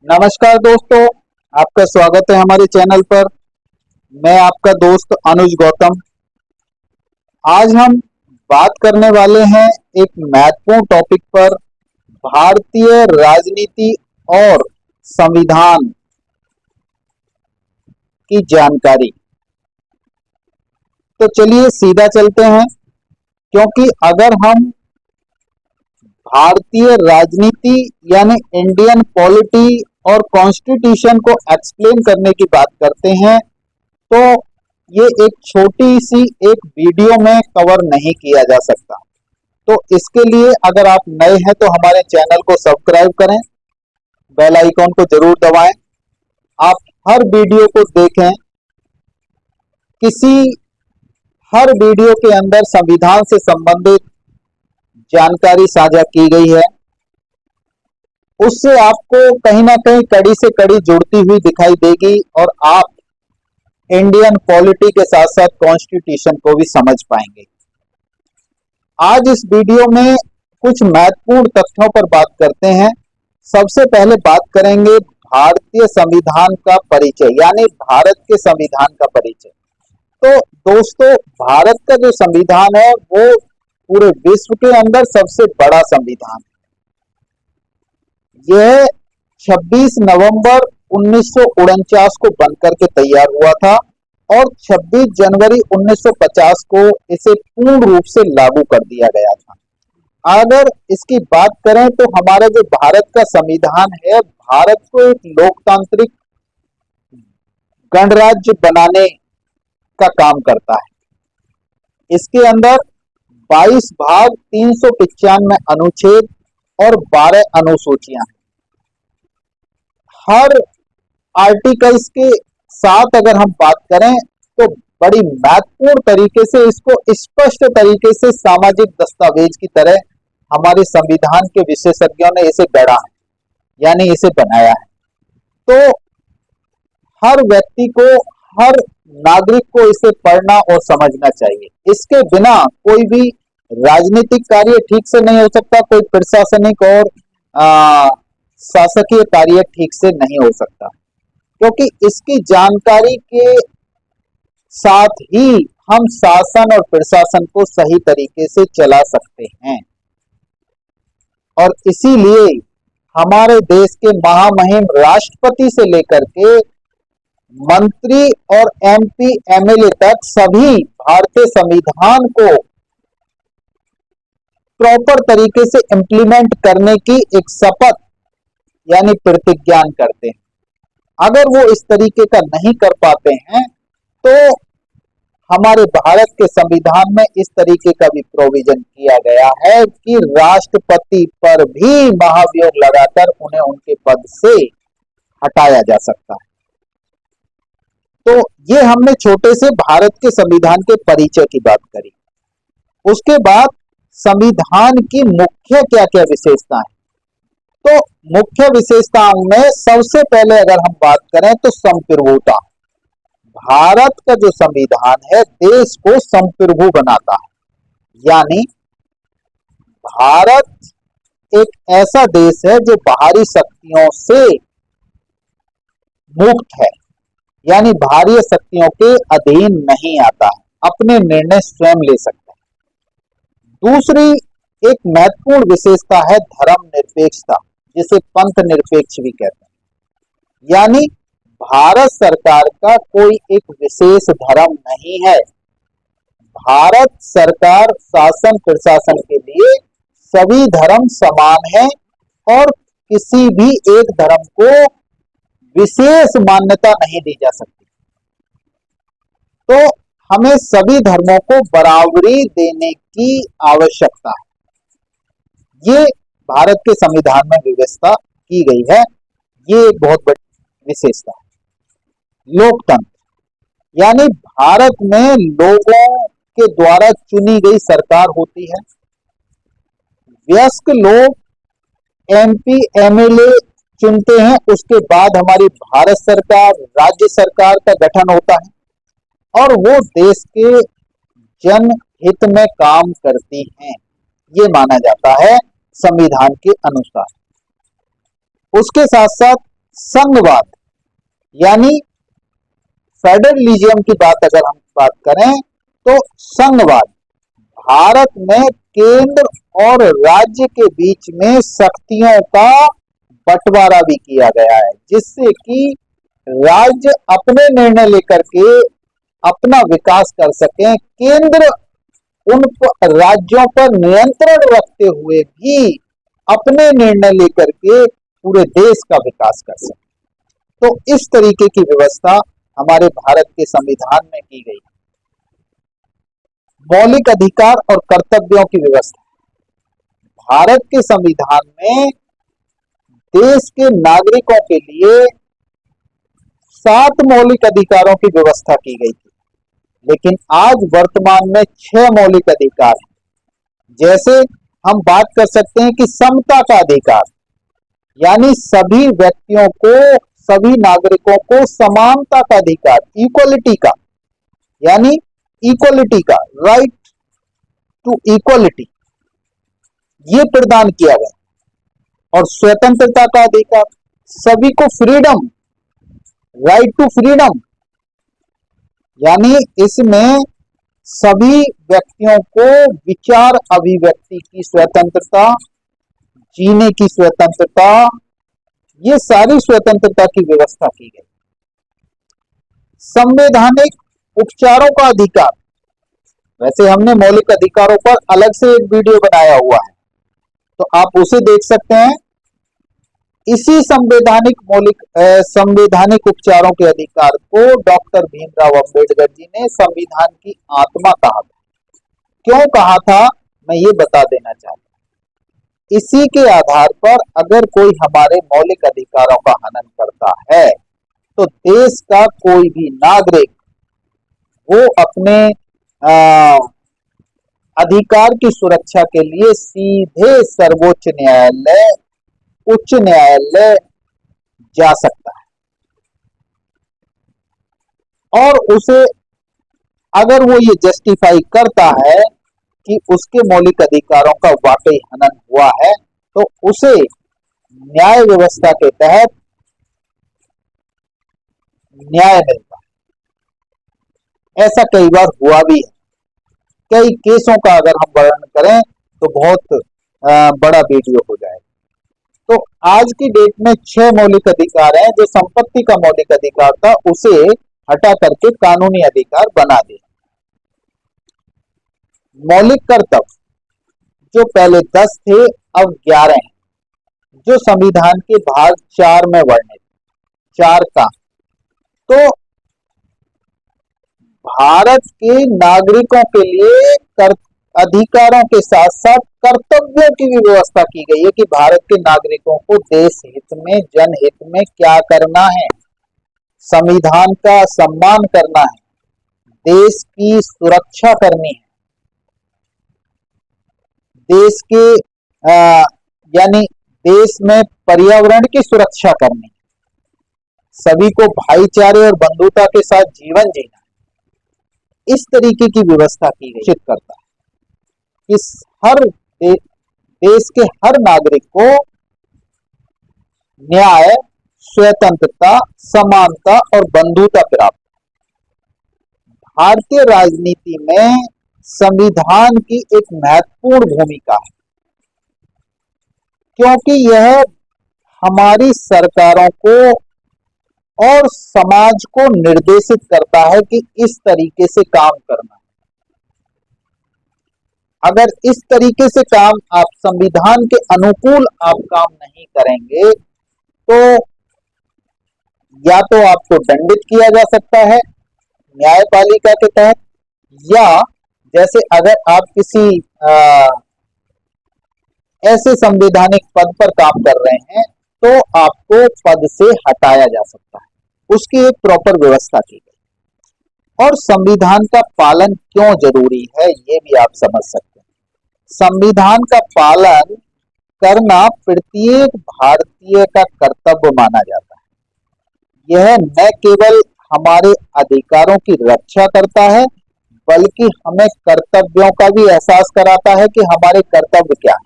नमस्कार दोस्तों, आपका स्वागत है हमारे चैनल पर। मैं आपका दोस्त अनुज गौतम। आज हम बात करने वाले हैं एक महत्वपूर्ण टॉपिक पर, भारतीय राजनीति और संविधान की जानकारी। तो चलिए सीधा चलते हैं, क्योंकि अगर हम भारतीय राजनीति यानी इंडियन पॉलिटी और कॉन्स्टिट्यूशन को एक्सप्लेन करने की बात करते हैं तो ये एक छोटी सी एक वीडियो में कवर नहीं किया जा सकता। तो इसके लिए अगर आप नए हैं तो हमारे चैनल को सब्सक्राइब करें, बेल आइकॉन को जरूर दबाएं। आप हर वीडियो को देखें, किसी हर वीडियो के अंदर संविधान से संबंधित जानकारी साझा की गई है, उससे आपको कहीं ना कहीं कड़ी से कड़ी जुड़ती हुई दिखाई देगी और आप इंडियन पॉलिटी के साथ साथ कॉन्स्टिट्यूशन को भी समझ पाएंगे। आज इस वीडियो में कुछ महत्वपूर्ण तथ्यों पर बात करते हैं। सबसे पहले बात करेंगे भारतीय संविधान का परिचय, यानी भारत के संविधान का परिचय। तो दोस्तों, भारत का जो संविधान है वो पूरे विश्व के अंदर सबसे बड़ा संविधान है। यह 26 नवंबर 1949 को बनकर के तैयार हुआ था और 26 जनवरी 1950 को इसे पूर्ण रूप से लागू कर दिया गया था। अगर इसकी बात करें तो हमारा जो भारत का संविधान है, भारत को एक लोकतांत्रिक गणराज्य बनाने का काम करता है। इसके अंदर 22 भाग, 395 अनुच्छेद और 12 अनुसूचियां हैं। हर आर्टिकल्स के साथ अगर हम बात करें तो बड़ी महत्वपूर्ण तरीके से इसको स्पष्ट तरीके से सामाजिक दस्तावेज की तरह हमारे संविधान के विशेषज्ञों ने इसे गढ़ा है, यानी इसे बनाया है। तो हर व्यक्ति को, हर नागरिक को इसे पढ़ना और समझना चाहिए। इसके बिना कोई भी राजनीतिक कार्य ठीक से नहीं हो सकता, कोई प्रशासनिक और शासकीय कार्य ठीक से नहीं हो सकता, क्योंकि इसकी जानकारी के साथ ही हम शासन और प्रशासन को सही तरीके से चला सकते हैं। और इसीलिए हमारे देश के महामहिम राष्ट्रपति से लेकर के मंत्री और एमपी एमएलए तक सभी भारतीय संविधान को प्रॉपर तरीके से इंप्लीमेंट करने की एक शपथ यानी प्रतिज्ञा करते हैं। अगर वो इस तरीके का नहीं कर पाते हैं तो हमारे भारत के संविधान में इस तरीके का भी प्रोविजन किया गया है कि राष्ट्रपति पर भी महाभियोग लगाकर उन्हें उनके पद से हटाया जा सकता है। तो ये हमने छोटे से भारत के संविधान के परिचय की बात करी। उसके बाद संविधान की मुख्य क्या क्या विशेषताएं, तो मुख्य विशेषताओं में सबसे पहले अगर हम बात करें तो संप्रभुता। भारत का जो संविधान है देश को संप्रभु बनाता है, यानी भारत एक ऐसा देश है जो बाहरी शक्तियों से मुक्त है, यानी बाहरी शक्तियों के अधीन नहीं आता है, अपने निर्णय स्वयं ले सकता है। दूसरी एक महत्वपूर्ण विशेषता है धर्म निरपेक्षता, जिसे पंथ निरपेक्ष भी कहते हैं, यानी भारत सरकार का कोई एक विशेष धर्म नहीं है। भारत सरकार शासन प्रशासन के लिए सभी धर्म समान हैं और किसी भी एक धर्म को विशेष मान्यता नहीं दी जा सकती। तो हमें सभी धर्मों को बराबरी देने की आवश्यकता है। ये भारत के संविधान में व्यवस्था की गई है। ये एक बहुत बड़ी विशेषता है। लोकतंत्र, यानी भारत में लोगों के द्वारा चुनी गई सरकार होती है। वयस्क लोग एमपी एमएलए चुनते हैं, उसके बाद हमारी भारत सरकार, राज्य सरकार का गठन होता है और वो देश के जनहित में काम करती हैं, ये माना जाता है संविधान के अनुसार। उसके साथ साथ संघवाद यानी फेडरलिज्म की बात अगर हम बात करें तो संघवाद, भारत में केंद्र और राज्य के बीच में शक्तियों का बंटवारा भी किया गया है, जिससे कि राज्य अपने निर्णय लेकर के अपना विकास कर सकें, केंद्र उन राज्यों पर नियंत्रण रखते हुए भी अपने निर्णय लेकर के पूरे देश का विकास कर सके। तो इस तरीके की व्यवस्था हमारे भारत के संविधान में की गई है। मौलिक अधिकार और कर्तव्यों की व्यवस्था, भारत के संविधान में देश के नागरिकों के लिए 7 मौलिक अधिकारों की व्यवस्था की गई थी, लेकिन आज वर्तमान में 6 मौलिक अधिकार हैं। जैसे हम बात कर सकते हैं कि समता का अधिकार, यानी सभी व्यक्तियों को, सभी नागरिकों को समानता का अधिकार, इक्वलिटी का, यानी इक्वलिटी का राइट टू इक्वलिटी, ये प्रदान किया गया। और स्वतंत्रता का अधिकार, सभी को फ्रीडम, राइट टू फ्रीडम, यानी इसमें सभी व्यक्तियों को विचार अभिव्यक्ति की स्वतंत्रता, जीने की स्वतंत्रता, ये सारी स्वतंत्रता की व्यवस्था की गई। संवैधानिक उपचारों का अधिकार, वैसे हमने मौलिक अधिकारों पर अलग से एक वीडियो बनाया हुआ है, तो आप उसे देख सकते हैं। इसी संवैधानिक उपचारों के अधिकार को डॉक्टर भीमराव अंबेडकर जी ने संविधान की आत्मा कहा था। क्यों कहा था, मैं ये बता देना चाहता हूं। इसी के आधार पर अगर कोई हमारे मौलिक अधिकारों का हनन करता है तो देश का कोई भी नागरिक वो अपने अधिकार की सुरक्षा के लिए सीधे सर्वोच्च न्यायालय, उच्च न्यायालय जा सकता है, और उसे अगर वो ये जस्टिफाई करता है कि उसके मौलिक अधिकारों का वाकई हनन हुआ है, तो उसे न्याय व्यवस्था के तहत न्याय मिलता है। ऐसा कई बार हुआ भी है। कई केसों का अगर हम वर्णन करें तो बहुत बड़ा वीडियो हो जाएगा। तो आज की डेट में 6 मौलिक अधिकार हैं। जो संपत्ति का मौलिक अधिकार था उसे हटा करके कानूनी अधिकार बना दिया। मौलिक कर्तव्य जो पहले 10 थे अब 11 हैं, जो संविधान के भाग 4 में वर्णित 4 का। तो भारत के नागरिकों के लिए अधिकारों के साथ साथ कर्तव्यों की भी व्यवस्था की गई है कि भारत के नागरिकों को देश हित में, जनहित में क्या करना है, संविधान का सम्मान करना है, देश की सुरक्षा करनी है, देश के यानी देश में पर्यावरण की सुरक्षा करनी है, सभी को भाईचारे और बंधुता के साथ जीवन जीना, इस तरीके की व्यवस्था की गई करता है। इस हर देश के हर नागरिक को न्याय, स्वतंत्रता, समानता और बंधुता प्राप्त। भारतीय राजनीति में संविधान की एक महत्वपूर्ण भूमिका है, क्योंकि यह हमारी सरकारों को और समाज को निर्देशित करता है कि इस तरीके से काम करना है। अगर इस तरीके से काम, आप संविधान के अनुकूल आप काम नहीं करेंगे तो या तो आपको दंडित किया जा सकता है न्यायपालिका के तहत, या जैसे अगर आप किसी ऐसे संवैधानिक पद पर काम कर रहे हैं तो आपको पद से हटाया जा सकता है। उसकी एक प्रॉपर व्यवस्था की गई। और संविधान का पालन क्यों जरूरी है ये भी आप समझ सकते हैं। संविधान का पालन करना प्रत्येक भारतीय का कर्तव्य माना जाता है। यह न केवल हमारे अधिकारों की रक्षा करता है बल्कि हमें कर्तव्यों का भी एहसास कराता है कि हमारे कर्तव्य क्या है।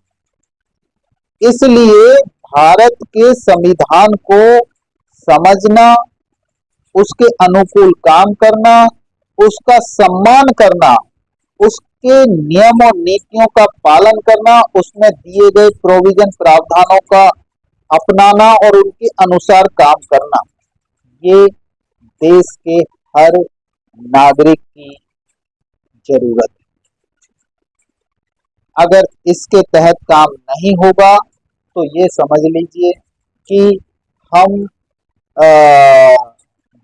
इसलिए भारत के संविधान को समझना, उसके अनुकूल काम करना, उसका सम्मान करना, उसके नियम और नीतियों का पालन करना, उसमें दिए गए प्रोविजन प्रावधानों का अपनाना और उनके अनुसार काम करना, ये देश के हर नागरिक की जरूरत है। अगर इसके तहत काम नहीं होगा तो ये समझ लीजिए कि हम अ,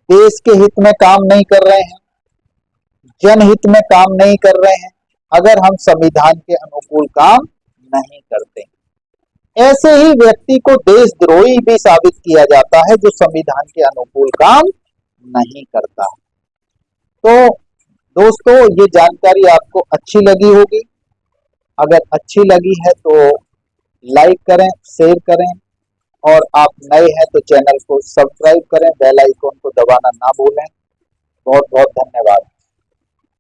देश के हित में काम नहीं कर रहे हैं, जनहित में काम नहीं कर रहे हैं, अगर हम संविधान के अनुकूल काम नहीं करते। ऐसे ही व्यक्ति को देशद्रोही भी साबित किया जाता है जो संविधान के अनुकूल काम नहीं करता। तो दोस्तों, ये जानकारी आपको अच्छी लगी होगी। अगर अच्छी लगी है तो लाइक करें, शेयर करें, और आप नए हैं तो चैनल को सब्सक्राइब करें, बेल आइकन को दबाना ना भूलें। बहुत बहुत धन्यवाद।